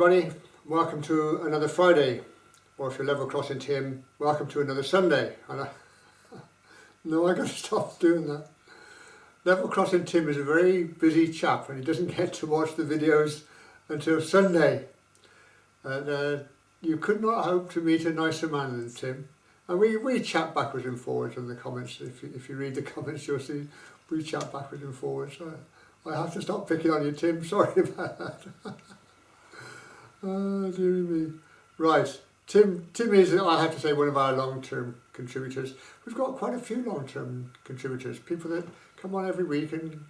everybody, welcome to another Friday, or if you're level crossing Tim, welcome to another Sunday. No, I got to stop doing that. Level crossing Tim is a very busy chap and he doesn't get to watch the videos until Sunday. And you could not hope to meet a nicer man than Tim. And we chat backwards and forwards in the comments. If you read the comments, you'll see we chat backwards and forwards. I have to stop picking on you, Tim. Sorry about that. Oh, dearie me. Right, Tim is, I have to say, one of our long-term contributors. We've got quite a few long-term contributors, people that come on every week and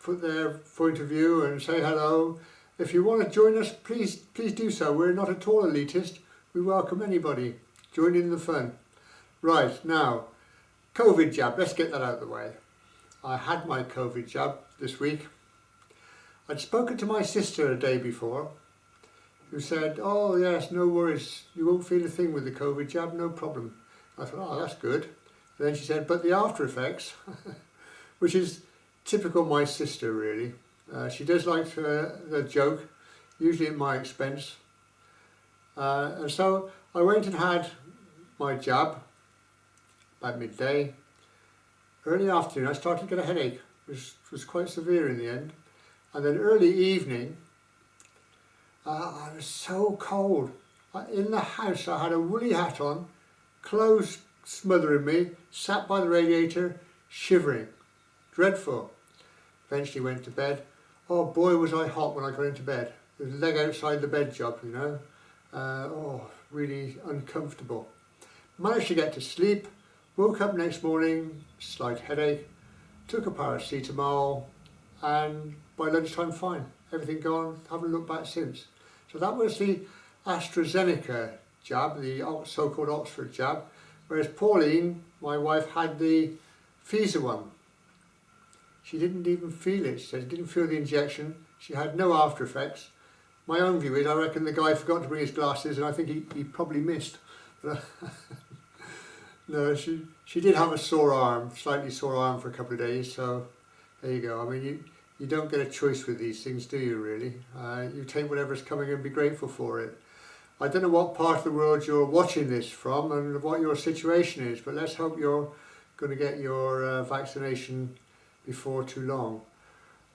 put their point of view and say hello. If you want to join us, please do so. We're not at all elitist. We welcome anybody. Join in the fun. Right, now, COVID jab. Let's get that out of the way. I had my COVID jab this week. I'd spoken to my sister a day before, who said, oh yes, no worries, you won't feel a thing with the COVID jab, no problem. I thought, oh, that's good. And then she said, but the after effects, which is typical my sister really. She does like the joke, usually at my expense. And so I went and had my jab about midday. Early afternoon I started to get a headache, which was quite severe in the end. And then early evening, I was so cold. In the house I had a woolly hat on, clothes smothering me, sat by the radiator, shivering. Dreadful. Eventually went to bed. Oh boy was I hot when I got into bed. The leg outside the bed job, you know. Oh, really uncomfortable. Managed to get to sleep, woke up next morning, slight headache, took a paracetamol, and by lunchtime fine. Everything gone, haven't looked back since. So that was the AstraZeneca jab, the so-called Oxford jab, whereas Pauline, my wife, had the Pfizer one. She didn't even feel it, she said, didn't feel the injection, she had no after effects. My own view is, I reckon the guy forgot to bring his glasses and I think he probably missed. No, she did have a sore arm, slightly sore arm for a couple of days, so there you go. I mean, you don't get a choice with these things, do you really? You take whatever's coming and be grateful for it. I don't know what part of the world you're watching this from and what your situation is, but let's hope you're going to get your vaccination before too long.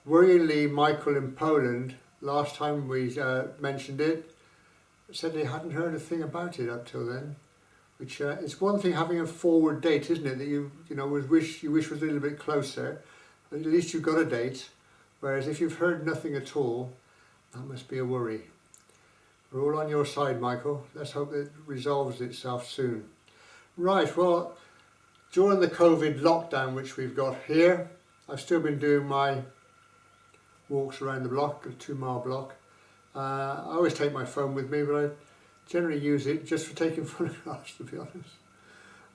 Worryingly, Michael in Poland, last time we mentioned it, said they hadn't heard a thing about it up till then. Which it's one thing having a forward date, isn't it? That you wish was a little bit closer. At least you've got a date. Whereas if you've heard nothing at all, that must be a worry. We're all on your side, Michael. Let's hope it resolves itself soon. Right, well, during the COVID lockdown which we've got here, I've still been doing my walks around the block, a 2-mile block. I always take my phone with me, but I generally use it just for taking photographs, to be honest.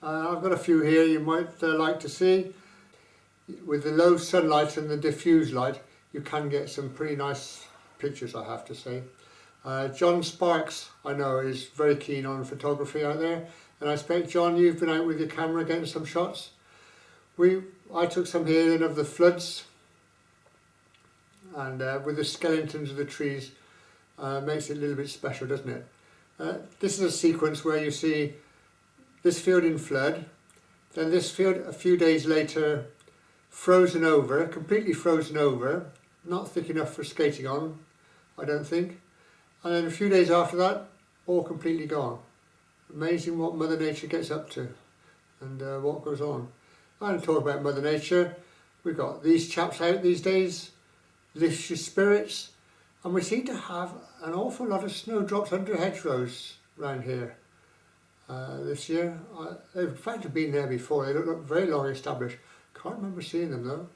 I've got a few here you might like to see. With the low sunlight and the diffuse light, you can get some pretty nice pictures, I have to say. John Sparks, I know, is very keen on photography out there, and I expect, John, you've been out with your camera getting some shots. I took some here then of the floods, and with the skeletons of the trees, makes it a little bit special, doesn't it? This is a sequence where you see this field in flood, then this field a few days later frozen over, completely frozen over, not thick enough for skating on, I don't think. And then a few days after that, all completely gone. Amazing what Mother Nature gets up to and what goes on. And talk about Mother Nature, we've got these chaps out these days, lifts your spirits, and we seem to have an awful lot of snowdrops under hedgerows around here this year. They've in fact been there before, they look very long established. Can't remember seeing them though.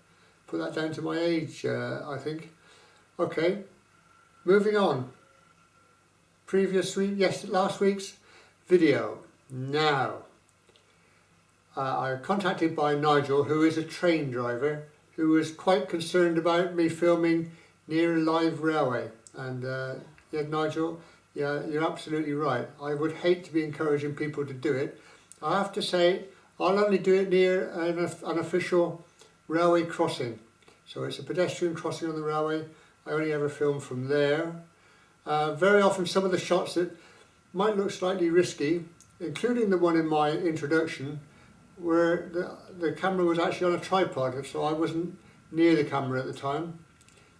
Put that down to my age, I think. Okay, moving on. Last week's video. Now, I was contacted by Nigel, who is a train driver, who was quite concerned about me filming near a live railway. And yeah, Nigel, yeah, you're absolutely right. I would hate to be encouraging people to do it. I have to say, I'll only do it near an official railway crossing. So it's a pedestrian crossing on the railway. I only ever film from there. Very often some of the shots that might look slightly risky, including the one in my introduction, where the camera was actually on a tripod, so I wasn't near the camera at the time.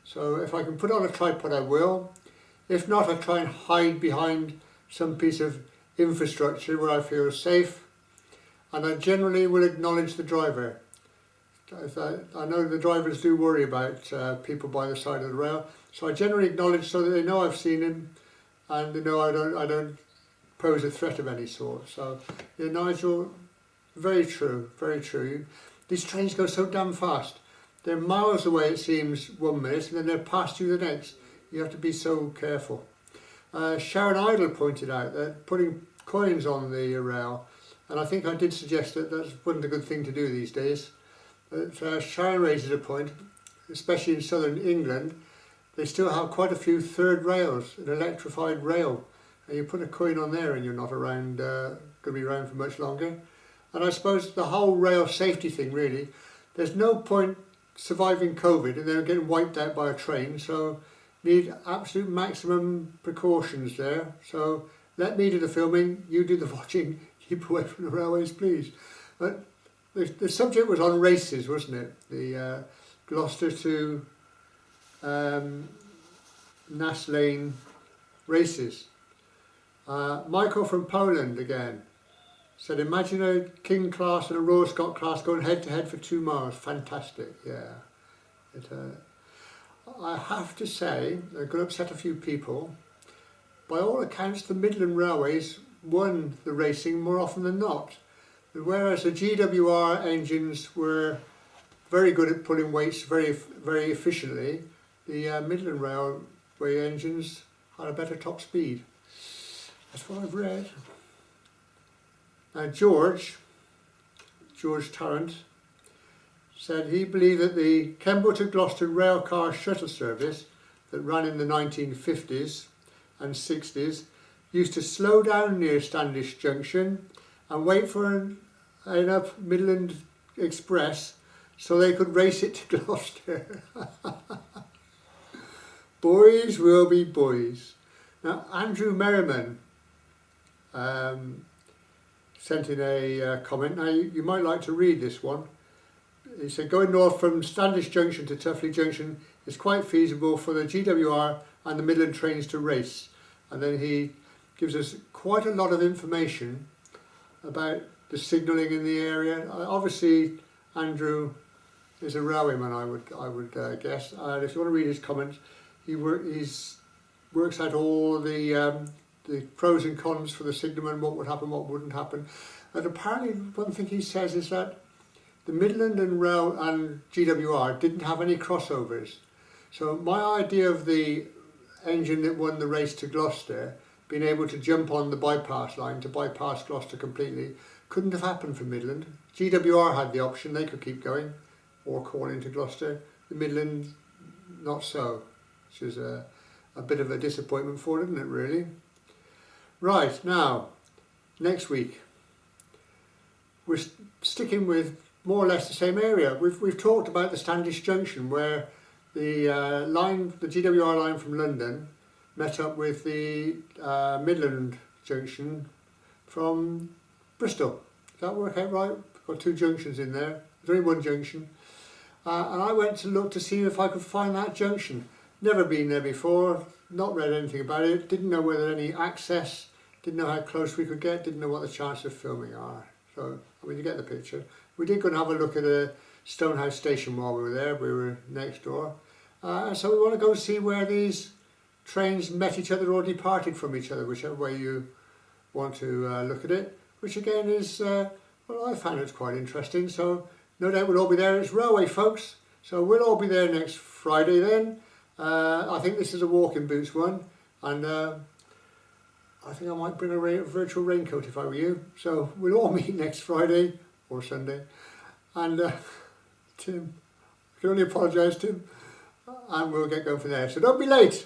So if I can put it on a tripod, I will. If not, I try and hide behind some piece of infrastructure where I feel safe, and I generally will acknowledge the driver. I know the drivers do worry about people by the side of the rail, so I generally acknowledge so that they know I've seen him and they know I don't pose a threat of any sort. So, yeah, Nigel, very true, very true. These trains go so damn fast. They're miles away, it seems, 1 minute, and then they're past you the next. You have to be so careful. Sharon Idle pointed out that putting coins on the rail, and I think I did suggest that that wasn't a good thing to do these days. But Sharon raises a point, especially in southern England, they still have quite a few third rails, an electrified rail, and you put a coin on there and you're not around, going to be around for much longer. And I suppose the whole rail safety thing, really, there's no point surviving COVID and then getting wiped out by a train, so need absolute maximum precautions there. So let me do the filming, you do the watching, keep away from the railways, please. But the subject was on races, wasn't it? The Gloucester to Nass Lane races. Michael from Poland again said, imagine a King class and a Royal Scot class going head to head for 2 miles. Fantastic, yeah. I have to say, they're going to upset a few people. By all accounts, the Midland Railways won the racing more often than not. Whereas the GWR engines were very good at pulling weights very, very efficiently, the Midland Railway engines had a better top speed. That's what I've read. Now George Tarrant said he believed that the Kemble to Gloucester railcar shuttle service that ran in the 1950s and 60s used to slow down near Standish Junction and wait for enough Midland Express so they could race it to Gloucester. Boys will be boys. Now Andrew Merriman sent in a comment. Now you might like to read this one. He said, going north from Standish Junction to Tuffley Junction is quite feasible for the GWR and the Midland trains to race. And then he gives us quite a lot of information about the signalling in the area. Obviously, Andrew is a railwayman, I would guess. And if you want to read his comments, he works out all the pros and cons for the signalman, what would happen, what wouldn't happen. And apparently, one thing he says is that the Midland and Rail and GWR didn't have any crossovers. So my idea of the engine that won the race to Gloucester being able to jump on the bypass line to bypass Gloucester completely couldn't have happened for Midland. GWR had the option, they could keep going or call into Gloucester. The Midland, not so, which is a bit of a disappointment for it, isn't it, really? Right, now, next week, we're sticking with more or less the same area. We've talked about the Standish Junction where the GWR line from London met up with the Midland Junction from Bristol. Does that work out right? We've got 2 junctions in there. There's only 1 junction. And I went to look to see if I could find that junction. Never been there before, not read anything about it, didn't know whether any access, didn't know how close we could get, didn't know what the chances of filming are. So, I mean, you get the picture. We did go and have a look at a Stonehouse station while we were there. We were next door. So we want to go see where these trains met each other or departed from each other, whichever way you want to look at it. Which again is, well, I found it quite interesting. So no doubt we'll all be there. It's railway, folks. So we'll all be there next Friday then. I think this is a walking boots one. And I think I might bring a virtual raincoat if I were you. So we'll all meet next Friday or Sunday. And Tim, I can only apologise, Tim. And we'll get going from there. So don't be late.